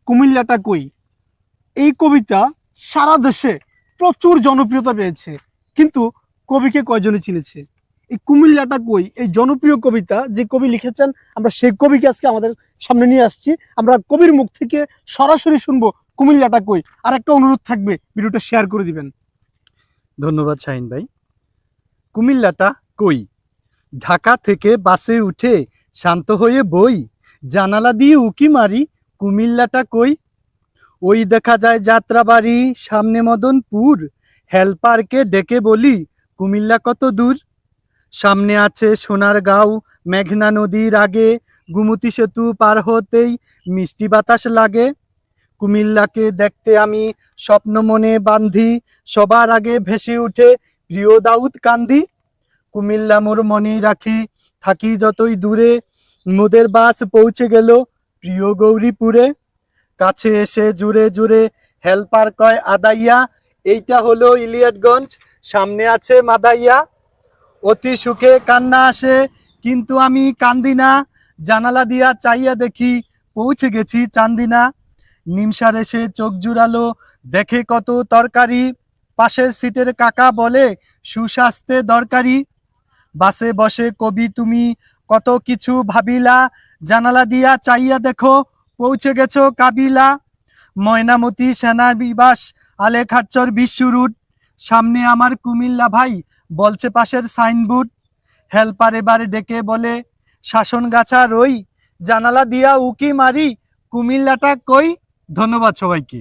কুমিল্লাটা কই এই কবিতা সারা দেশে প্রচুর জনপ্রিয়তা পেয়েছে, কিন্তু কবিকে কয়জনে চিনেছে? এই কুমিল্লাটা কই এই জনপ্রিয় কবিতা যে কবি লিখেছেন, আমরা সেই কবিকে আজকে আমাদের সামনে নিয়ে আসছি। আমরা কবির মুখ থেকে সরাসরি শুনবো কুমিল্লাটা কই। আর একটা অনুরোধ থাকবে, ভিডিওটা শেয়ার করে দিবেন। ধন্যবাদ শাহিন ভাই। কুমিল্লাটা কই? ঢাকা থেকে বাসে উঠে শান্ত হয়ে বই, জানালা দিয়ে উকি মারি, কুমিল্লাটা কই? ওই দেখা যায় যাত্রাবাড়ি, সামনে মদনপুর, হেলপারকে ডেকে বলি কুমিল্লা কত দূর। সামনে আছে সোনারগাঁও, মেঘনা নদীর আগে, গুমতি সেতু পার হতেই মিষ্টি বাতাস লাগে। কুমিল্লাকে দেখতে আমি স্বপ্ন মনে বান্ধি, সবার আগে ভেসে উঠে প্রিয় দাউদ কান্দি। কুমিল্লা মোর মনে রাখি, থাকি যতই দূরে, মোদের বাস পৌঁছে গেল প্রিয় গৌরীপুরে। কাছে এসে জুড়ে জুড়ে হেলপার কয় আদাইয়া, এইটা হলো ইলিয়টগঞ্জ, সামনে আছে মাদাইয়া। অতি সুখে কান্না আসে কিন্তু আমি কান্দি না, জানালা দিয়া চাইয়া দেখি পৌঁছে গেছি চান্দিনা। নিমসার এসে চোখ জুড়ালো, দেখে কত তরকারি, পাশের সিটের কাকা বলে সুস্বাস্থ্যে দরকারি। বাসে বসে কবি তুমি কত কিছু ভাবিলা, জানালা দিয়া চাইয়া দেখো পৌঁছে গেছো কাবিলা। ময়নামতি সেনানিবাস, আলেখাচ্চর বিশ্ব রুট, সামনে আমার কুমিল্লা ভাই, বলছে পাশের সাইনবোর্ড। হেলপার এবারে ডেকে বলে শাসনগাছা রই, জানালা দিয়া উকি মারি, কুমিল্লাটা কই? ধন্যবাদ সবাইকে।